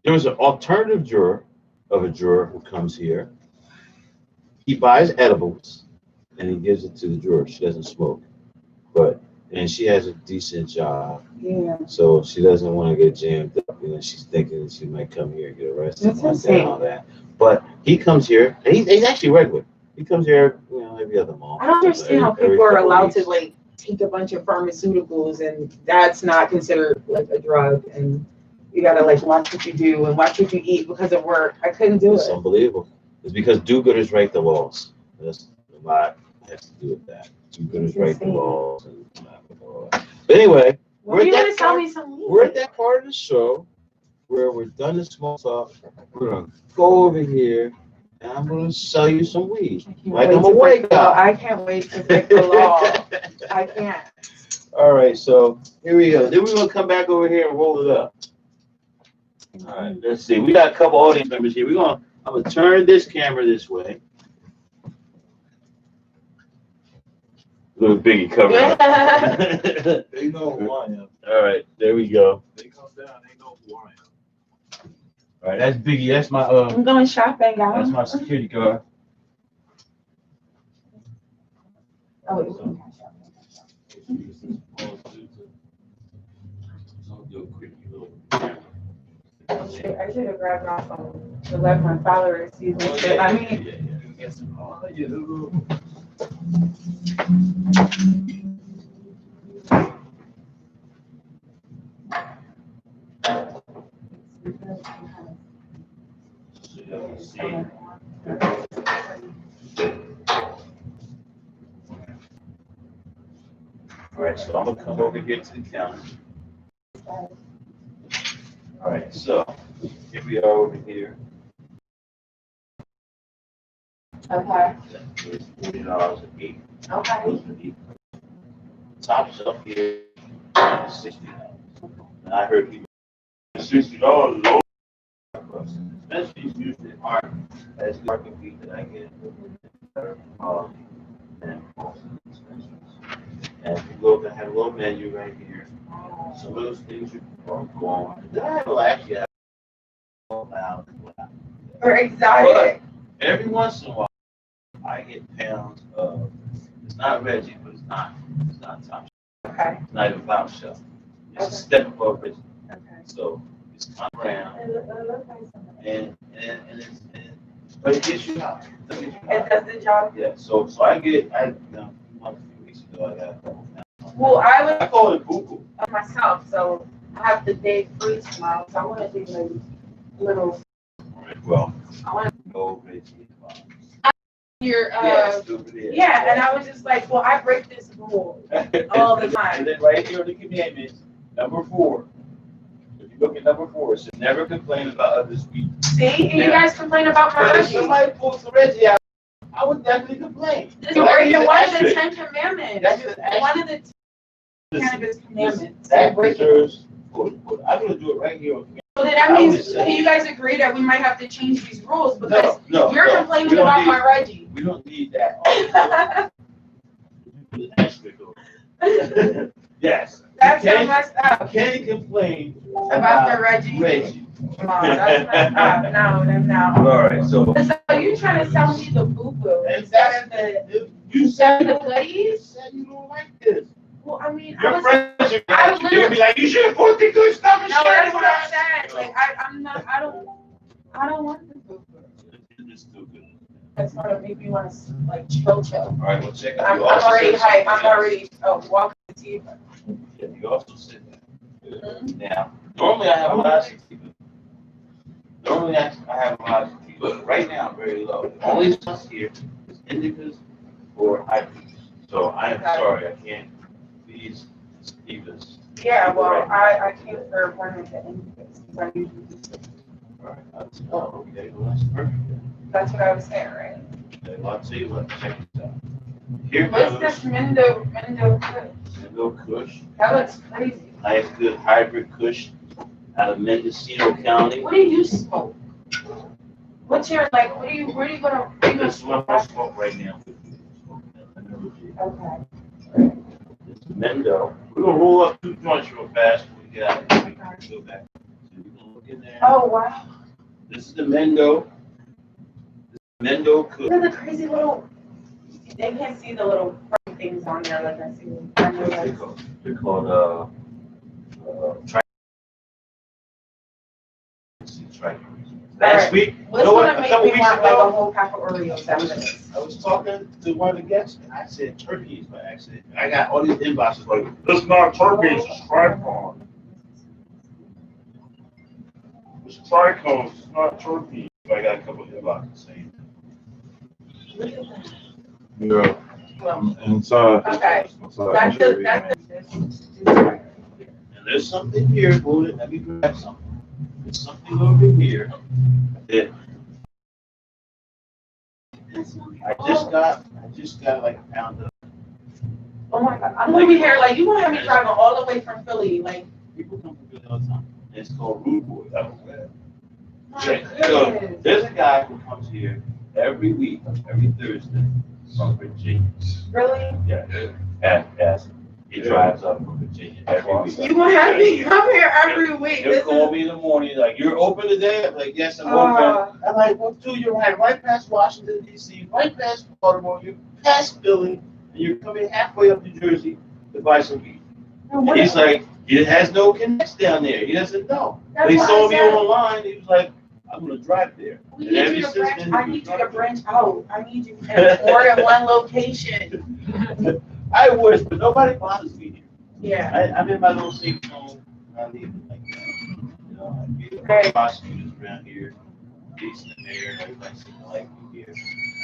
there was an alternative juror who comes here. He buys edibles and he gives it to the juror. She doesn't smoke, and she has a decent job. Yeah. So she doesn't want to get jammed up. She's thinking that she might come here and get arrested and all that. But he comes here, and he's actually regular. He comes here, every other month. I don't understand how people are allowed to take a bunch of pharmaceuticals and that's not considered like a drug, and you gotta watch what you do and watch what you eat because of work. I couldn't do it. It's unbelievable. It's because do-gooders write the laws. That's a lot has to do with that. Do-gooders write the laws and but anyway, we're at that part of the show where we're done the small talk. We're gonna go over here and I'm gonna sell you some weed. Like I'm a white guy. I can't wait to break the law. I can't. All right, so here we go. Then we're gonna come back over here and roll it up. All right, let's see. We got a couple audience members here. I'm gonna turn this camera this way. Little Biggie cover up. They know who I am. All right, there we go. They come down, they know who I am. All right, that's Biggie. That's my I'm going shopping, guys. That's my security guard. Oh, wait, we can go shopping. I should have grabbed my phone to let my followers see this shit. I mean, All right, so I'm gonna come over here to the counter. All right, so here we are over here. okay. $30 a piece. Okay. Top shelf here, $60. And I heard people $60 low. Especially usually art. That's the market fee that I get. And also expenses. And if you look, I have a little menu right here. Some of those things you can go on. Then I will actually have about Or exotic. every once in a while, I get pounds of. It's not Reggie, but it's not top. Okay. It's not even bottom shelf. It's a step above Reggie. Okay. So it's kind of round, It looks nice. but it gets you high. It does the job. Yeah. So a few weeks ago, I got a couple pounds. Well, I I call it Google. would myself, so I have the day free tomorrow, so I want to do like little. Well, I want no Reggie. your Stupid. yeah, and I was just like, well, I break this rule all the time. And then right here on the commandments, number 4. If you look at number 4, it says never complain about others' people. See, and you guys complain about my But if Reggie. somebody pulls the Reggie out, I would definitely complain. This is So that is an one of the asterisk. 10 Commandments. That's an asterisk. One of the 10 Listen, Cannabis Commandments. That Break it. deserves. I'm gonna do it right here. On So then that means you guys agree that we might have to change these rules because No, you're we complaining don't about need- my Reggie. We don't need that. Yes. That's so You messed up. can't complain About the Reggie. Reggie. Come on, that's messed up. No. All right, so. So you trying to sell me the boo-boo instead of the You said the goodies? you don't like this. Well, I mean, I Your was. friends are I gonna you'll be like, you should have bought the good stuff and No, shared that's it what with I us. said. Like, I'm not. I don't want the boo-boo. It's stupid. That's gonna make me want to like chill. All right, well, check out. I'm You also already said hype. something I'm else. already walking the teeth. Yeah, you also said that. Now, normally I have a lot of sativa. Normally I have a lot of sativa, but right now I'm very low. The only stuff here is indicas or hybrids. So I am sorry, I can't. These sativas. Yeah, well, I came for one of the individuals. I usually do. All right, oh, okay, well, that's perfect. That's what I was saying, right? Okay, well, I'll tell you what, check this out. Here What's goes this Mendo Kush? Mendo Kush. That looks crazy. Nice, good hybrid Kush out of Mendocino County. What do you smoke? What's your like? Where do you gonna? This one I smoke right now. Okay. This is Mendo. We're gonna roll up 2 joints real fast. We get out. We can go back. So you can look in there. Oh wow. This is the Mendo. This is Mendo Kush. Look at the crazy little. They can't see the little things on there like I see. I know that. They're called Last week, What's you know what, gonna a make couple me weeks want like a ago, whole pack of Oreos after this? I was talking to one of the guests, and I said turkeys by accident. I got all these inboxes like, it's not turkeys, it's trichome. It's trichomes, it's not turkeys. I got a couple of inboxes saying. Look at that. Yeah, Well, inside. okay. Inside. That's And there's something here, hold it, let me grab something. There's something over here that I just got like a pound of. Oh my God, I'm gonna be here, like, you gonna have me driving all the way from Philly, like. People come from Philly all the time. It's called Rude Boy. My So goodness. there's a guy who comes here every week, every Thursday from Virginia. Really? Yeah, as he drives up from Virginia every week. You gonna have me come here every week? He'll This call is, me in the morning, like, you're open today? I'm like, yes, I'm open. I'm like, well, dude, you're right past Washington, D.C., right past Baltimore, you're past Philly, and you're coming halfway up to Jersey to buy some weed. And he's like, he has no connects down there. He doesn't know. But he saw me online. He was like, I'm going to drive there. We And need ever you to since branch, then, I he's need you to driving. branch out. I need you in more than one location. I wish, but nobody bothers me here. Yeah. I'm in my little safe zone. I leave it like that. You know, I feel Right. like prosecutors around here, decent mayor, everybody seems to like me here.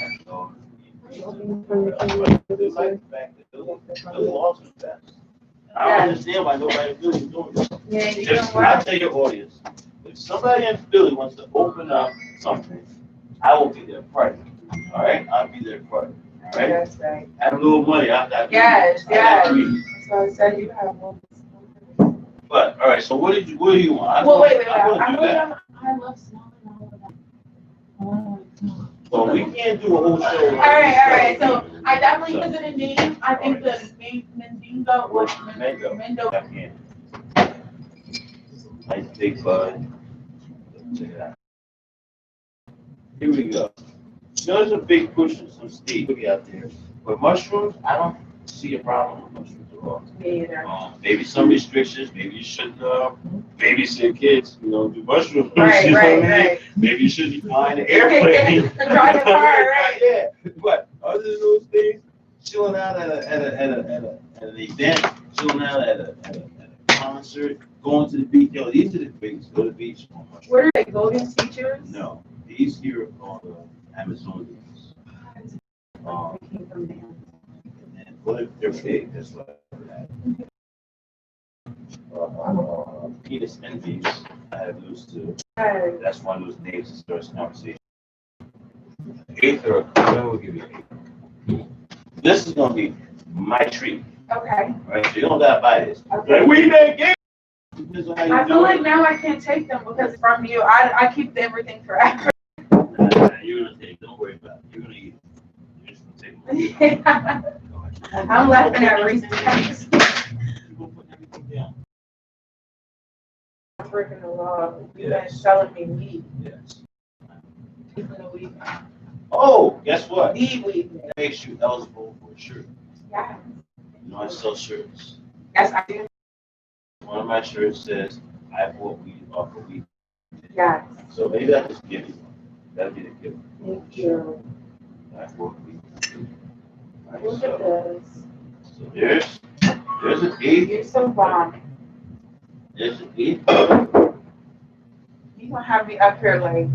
I know. They like the fact that the laws are passed. I don't understand why nobody in Philly is doing this. Yeah, you know Just, I'll what? tell your audience, if somebody in Philly wants to open up something, I will be there Friday. All right, I'll be there Friday. All right, That's right. have a little money. I got Yes, I got yes. greed. So I said you have one. But all right, so what do you want? I'm Well, gonna- wait. I'm gonna do that. I love smelling all of them. Oh my God. So we can't do a whole show. All right. So I definitely consider name. I think the name Mingo, what? Mango. Mingo. I can't. Nice big bud. Check it out. Here we go. You know, there's a big push of some stevia out there. But mushrooms, I don't see a problem with mushrooms at all. Me either. Maybe some restrictions. Maybe you shouldn't babysit kids. You know, do mushrooms. Right, You know what I mean? right. Maybe you shouldn't be flying an airplane. Drive the car, right? Yeah. But other than those things, chilling out at an event, chilling out at a concert, going to the beach. Yo, these are the things. Go to the beach. What are they, golden teachers? No, these here are called Amazonians. Came from there. And what they're big, that's what penis envies. I have those too. Yes. That's one of those names that starts the conversation. Eighth or I will give you eighth. This is gonna be my treat, Okay. right? So you don't gotta buy this. Okay. Like, we make it. Depends on how you I do feel it. like now I can't take them because from you, I keep everything forever. You're gonna take. Don't worry about it. You're gonna eat. You're just gonna take. I'm laughing at Reese's Cups. You're gonna put everything down. Breaking the law. You've been Yes. selling me weed. Yes. Keeping the weed. Oh, guess what? Weed. That makes you eligible for a shirt. Yeah. You know, I sell shirts. Yes, I do. One of my shirts says, I bought weed off of weed. Yes. So maybe I just give you one. That'd be the gift. Thank you. I bought weed. Right, Look at so, this. so there's an eighth. You're so bomb. There's an eighth. You gonna have me up here like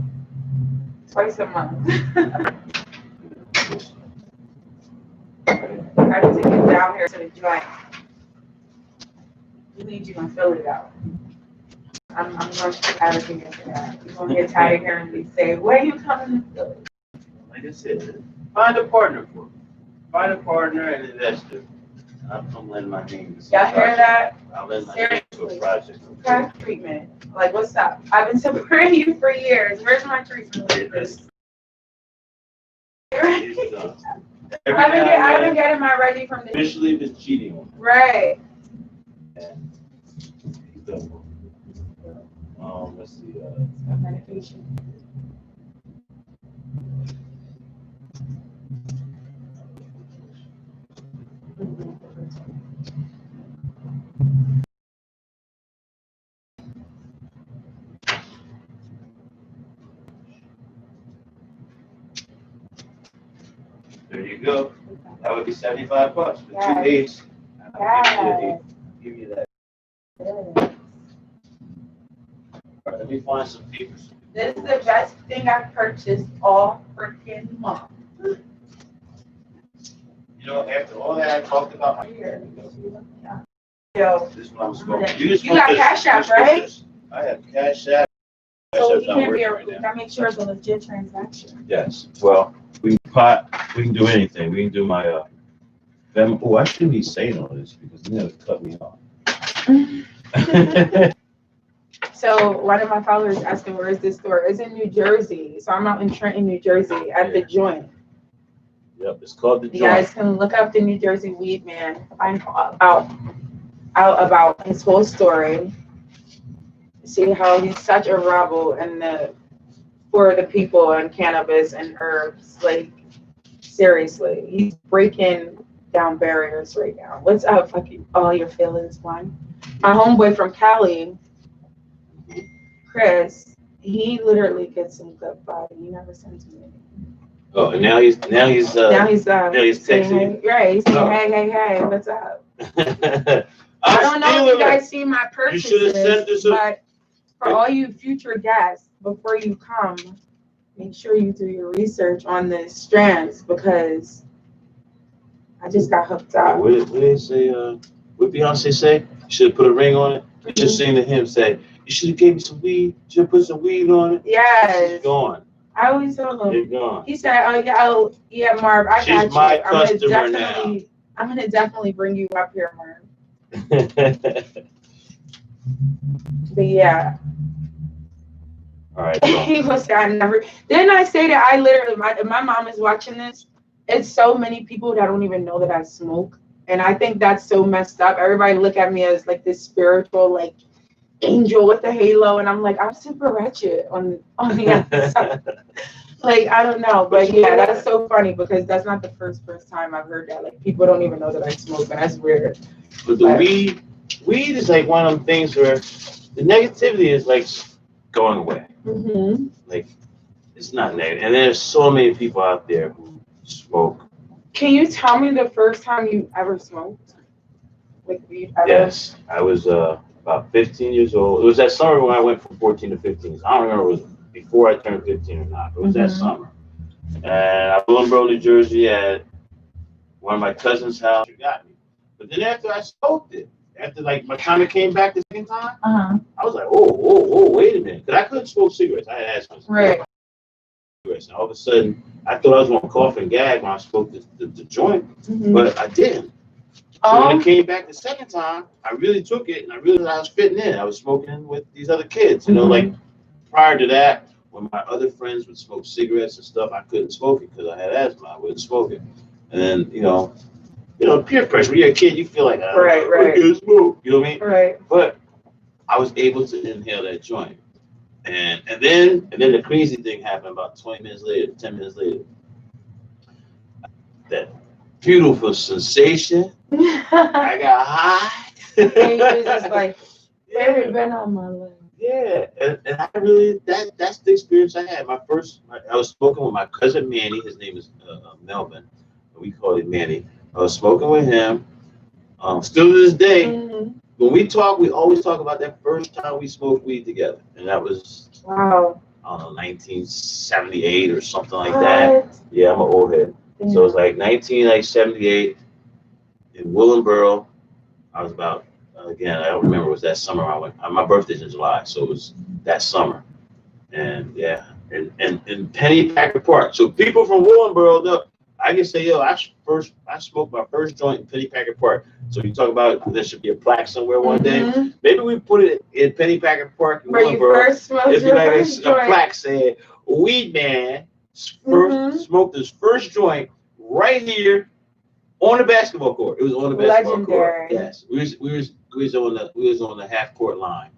twice a month. I need to get down here to the joint. We need you to fill it out. I'm going to everything into that. You're gonna get tired of hearing me say, where you coming to fill it? Like I said, find a partner for me. Find a partner and investor. I'm letting my name to Y'all hear that? I'll let my name to a Seriously. project. Crack treatment. Like, what's up? I've been supporting you for years. Where's my treatment? It's done. I've been getting my ready from the Officially been cheating on right. and he's done. Let's see. Medication. There you go. That would be $75 for Yes. 2 days. Yes. Give you that. All right, let me find some papers. This is the best thing I've purchased all freaking month. You know, after all that I talked about, Yo, this is what I'm smoking. You got Cash App, right? I have Cash App. so Cash he App's not can't be working right now. I make sure it's a legit transaction. Yes, well, we can pot, we can do anything. We can do my, oh, I shouldn't be saying all this because you're gonna cut me off. So one of my followers asking where is this store? It's in New Jersey. So I'm out in Trenton, New Jersey at the joint. Yep, it's called The You guys Joint. can look up the New Jersey Weed Man, find out about his whole story. See how he's such a rebel for the people and cannabis and herbs. Like, seriously, he's breaking down barriers right now. What's up, fucking all your feelings, one? My homeboy from Cali, Chris, he literally gets some good body. He never sends me anything. Oh, and now he's Now he's texting saying, hey, right, he's saying, Oh. hey, what's up? I don't know if you guys see my You should have sent purchases, this up. but for all you future guests, before you come, make sure you do your research on the strands because I just got hooked up. What did they say, what Beyonce say? You should have put a ring on it. I just seen him say, you should have gave me some weed. You should have put some weed on it. Yes, She's gone. I always tell him. It's gone. He said, yeah, Marv, I She's got you. my customer I'm gonna definitely bring you up here, Marv. But yeah. All right. He was saying, didn't I say that I literally, my mom is watching this. It's so many people that don't even know that I smoke. And I think that's so messed up. Everybody look at me as like this spiritual, like angel with a halo, and I'm like, I'm super wretched on the outside. Like, I don't know, but yeah, that's so funny because that's not the first time I've heard that. Like, people don't even know that I smoke, and that's weird. But the weed is like one of them things where the negativity is like going away. Mm-hmm. Like, it's not negative. And there's so many people out there who smoke. Can you tell me the first time you ever smoked? Like, weed ever? Yes, I was about 15 years old. It was that summer when I went from 14 to 15. I don't remember if it was before I turned 15 or not. It was that summer. And I was in New Jersey at one of my cousin's house. She got me. But then after I smoked it, after like by the time it came back the second time, I was like, oh, wait a minute. Because I couldn't smoke cigarettes. I had asthma. Right. And all of a sudden, I thought I was going to cough and gag when I smoked the joint, but I didn't. So when it came back the second time, I really took it and I realized I was fitting in. I was smoking with these other kids. You know, like prior to that, when my other friends would smoke cigarettes and stuff, I couldn't smoke it because I had asthma. I wouldn't smoke it. And then, you know, peer pressure. When you're a kid, you feel like, I can't smoke. You know what I mean? Right. But I was able to inhale that joint. And then the crazy thing happened about 10 minutes later. That beautiful sensation. I got high. And you was just like, where have been on my leg? Yeah, and I really that's the experience I had. I was smoking with my cousin Manny. His name is Melvin. We call him Manny. I was smoking with him. Still to this day, when we talk, we always talk about that first time we smoked weed together, and that was I don't know, 1978 or something like that. Yeah, I'm an old head. Yeah. So it was like 1978 in Willenboro. I was about again, I don't remember. It was that summer I went. My birthday's in July, so it was that summer. And yeah, and Pennypacker Park. So people from Willenboro, I can say, I smoked my first joint in Pennypacker Park. So you talk about there should be a plaque somewhere one day. Maybe we put it in Pennypacker Park in Willenboro. It'd be like a plaque saying, "Weed Man smoked his first joint right here on the basketball court." It was on the basketball court. Yes, we was on the half court line.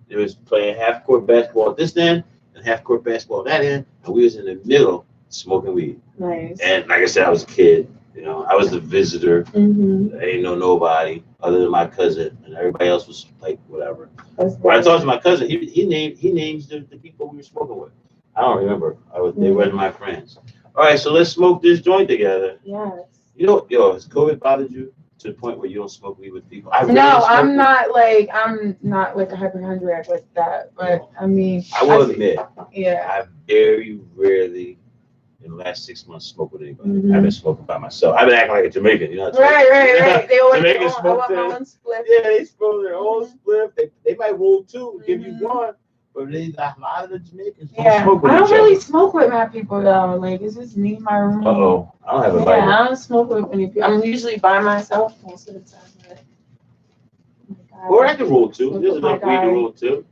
It was playing half court basketball at this end and half court basketball at that end, and we was in the middle smoking weed. Nice. And like I said, I was a kid. I was the visitor. I didn't know nobody other than my cousin, and everybody else was like whatever. When I talked to my cousin, he names the people we were smoking with. I don't remember. They weren't my friends. All right, so let's smoke this joint together. Yes. Has COVID bothered you to the point where you don't smoke weed with people? I'm not like a hypochondriac like that, but I mean, I will admit, I very rarely in the last 6 months smoke with anybody. I've been smoking by myself. I've been acting like a Jamaican, Right. They always Jamaicans smoke their own split. Yeah, they smoke their own split. They might roll two, give you one. But a lot of the Jamaicans don't smoke with each other. I don't really smoke with my people though. Like, it's just me and my room. I don't have a lighter. I don't smoke with any people. I'm usually by myself most of the time. Or I can roll two. There's enough weed to roll two.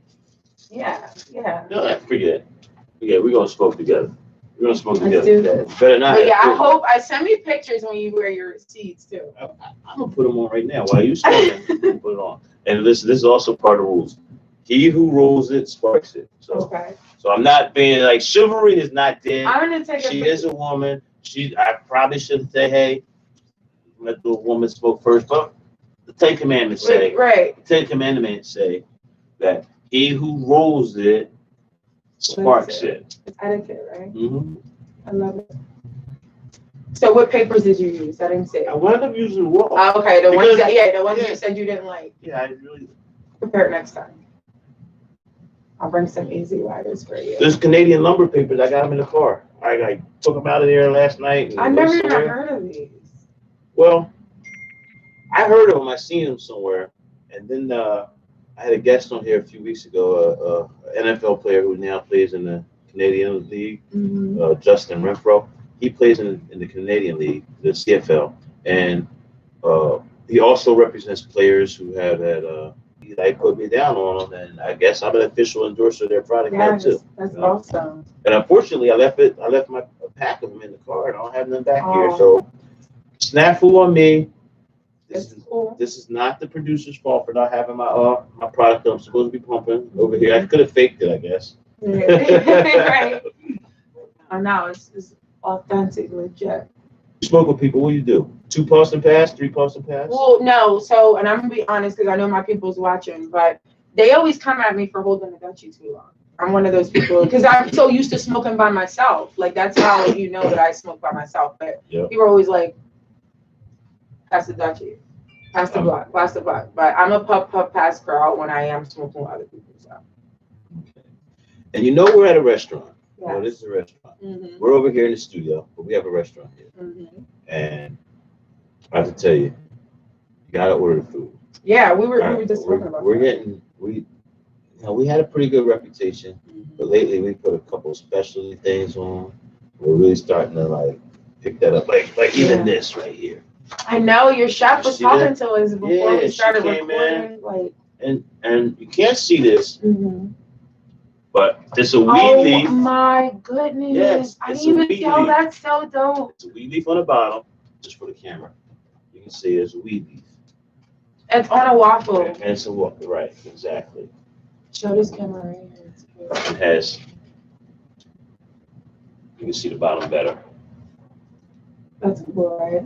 Yeah. No, forget it. We're gonna smoke together. Let's do this. Better not. But I hope send me pictures when you wear your seeds too. I'm gonna put them on right now while you smoking. Put it on. And listen, this is also part of the rules. He who rolls it sparks it. So I'm not being like chivalry is not dead. I'm gonna take She is a woman. I probably shouldn't say, hey, let the woman smoke first, but the Ten Commandments say The Ten Commandments say that he who rolls it sparks it. It's etiquette, right? I love it. So what papers did you use? I didn't say. I wound up using raw. Oh, okay, the ones you said you didn't like. Yeah, I really prepare it next time. I'll bring some easy riders for you. There's Canadian lumber papers. I got them in the car. I took them out of there last night. I never even heard of these. Well, I heard of them. I seen them somewhere, and then I had a guest on here a few weeks ago, an NFL player who now plays in the Canadian League, Justin Renfro. He plays in the Canadian League, the CFL, and he also represents players who have had. They put me down on them, and I guess I'm an official endorser of their product now too. That's awesome. And unfortunately, I left my pack of them in the car, and I don't have them back here. So, snafu on me. It's cool. This is not the producer's fault for not having my product I'm supposed to be pumping over here. I could have faked it, I guess. Right. I know it's authentic, legit. You smoke with people, what do you do? 2 puffs and pass, 3 puffs and pass? Well, no. So, and I'm gonna be honest because I know my people's watching, but they always come at me for holding the Dutchie too long. I'm one of those people because I'm so used to smoking by myself. Like that's how you know that I smoke by myself. But people are always like, "Pass the Dutchie, pass the block, pass the block." But I'm a puff pass girl when I am smoking with other people. So. Okay. And you know we're at a restaurant. Yes. Well, this is a restaurant. Mm-hmm. We're over here in the studio, but we have a restaurant here. Mm-hmm. And I have to tell you, you gotta order the food. Yeah, we were just talking about that. We had a pretty good reputation, but lately we put a couple of specialty things on. We're really starting to like pick that up, like even this right here. I know your chef was talking to us before we started she came recording. Like, and you can't see this, but it's a weed oh leaf. my goodness! Yes, I it's didn't a even weed tell. leaf. That's so dope. It's a weed leaf on the bottom, just for the camera. You can see there's a weed leaf. It's on a waffle. And it's a waffle, right? Exactly. Show this camera right here. It has. You can see the bottom better. That's cool, right?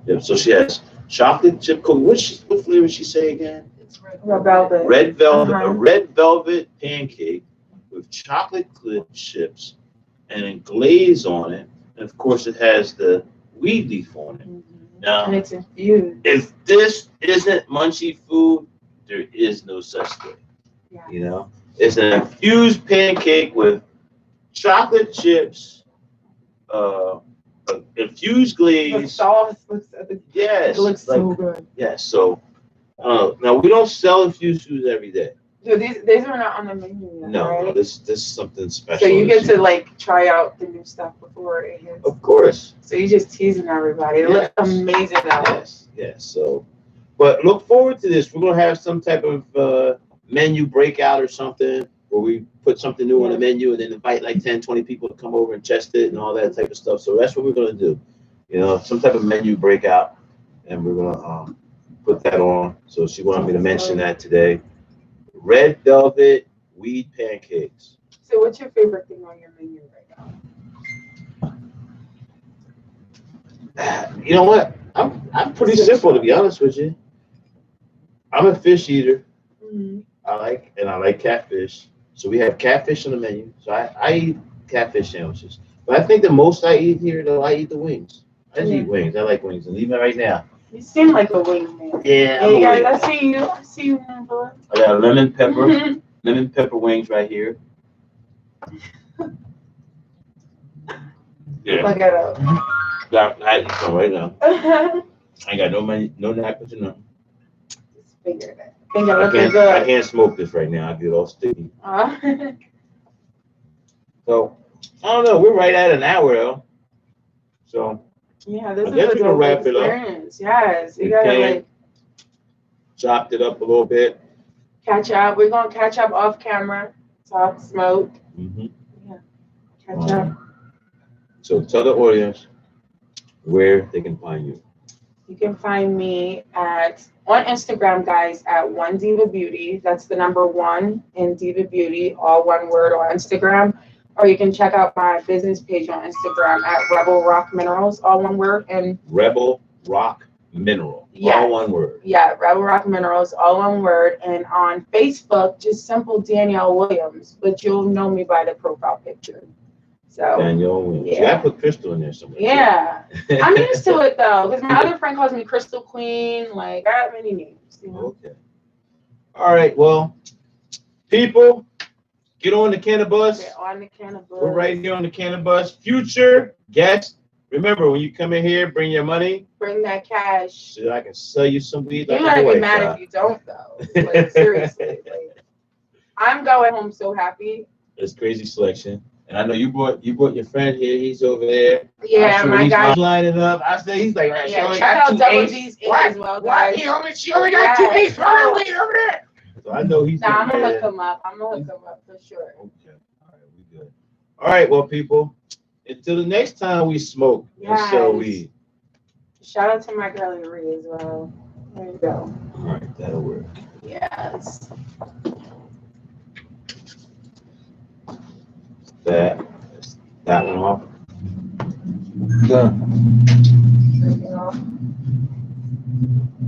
Yep. So she has chocolate chip cookie. What flavor did she say again? It's red velvet. Red velvet. Uh-huh. A red velvet pancake with chocolate chips and a glaze on it. And of course, it has the weed leaf on it. Now, and it's infused. If this isn't munchy food, there is no such thing. Yeah. You know, it's an infused pancake with chocolate chips, infused glaze. The sauce looks. Yes, It looks so good. Yes. So, now we don't sell infused foods every day. So these are not on the menu yet, No, right? this is something special. So you get to like try out the new stuff before it hits. Of course. So you're just teasing everybody. It looks amazing though. Yes. Yes. So, but look forward to this. We're gonna have some type of menu breakout or something where we put something new on the menu and then invite like 10, 20 people to come over and test it and all that type of stuff. So that's what we're gonna do. You know, some type of menu breakout, and we're gonna put that on. So she wanted me to mention that today. Red velvet weed pancakes. So what's your favorite thing on your menu right now? You know what? I'm pretty simple, to be honest with you. I'm a fish eater. I like catfish. So we have catfish on the menu. So I eat catfish sandwiches. But I think the most I eat here, though, I eat the wings. I just eat wings. I like wings. And even right now. You seem like a wing man. Yeah. I see you. I see you, man, boy. I got lemon pepper wings right here. Yeah. Look at it. I eat some right now. I ain't got no money, no napkins or nothing. Just figure it. Finger looking good. I can't smoke this right now. I get all sticky. So I don't know. We're right at an hour though. So yeah, this I is guess a we can dope wrap it up. experience. Yes, you We gotta can. like chopped it up a little bit. catch up. We're gonna catch up off camera. Talk, smoke. Yeah, catch up. So tell the audience where they can find you. You can find me on Instagram, guys, at One Diva Beauty. That's the number 1 in Diva Beauty, all one word on Instagram. Or you can check out my business page on Instagram at Rebel Rock Minerals, all one word. And Rebel Rock Mineral, all one word. Yeah, Rebel Rock Minerals, all one word. And on Facebook, just simple Danielle Williams, but you'll know me by the profile picture. So Danielle Williams. Yeah. I put Crystal in there somewhere. Yeah. I'm used to it though, because my other friend calls me Crystal Queen. Like, I have many names. You know? Okay. All right. Well, people, get on the Cannabus. Get on the Cannabus. We're right here on the Cannabus. Future guests. Remember, when you come in here, bring your money Bring that cash. so I can sell you some weed. You're like gonna a be white mad guy. if you don't though. Like, seriously. Like, I'm going home so happy. It's crazy selection. And I know you brought your friend here. He's over there. Yeah, I'm sure my he's guy. lining up. I said he's like, right, she Yeah, only check got out 2 Double eighths. G's What? as well, What? guys. She only got 2 eighths for her Yes. weed over there. So I know he's. Nah, I'm over gonna there. hook him up. I'm gonna hook him up for sure. Okay. All right, we good. All right, well, people, until the next time we smoke and sell Yes. weed. Shout out to my girl Ree as well. There you go. All right, that'll work. Yes. That one off. Done. There you go.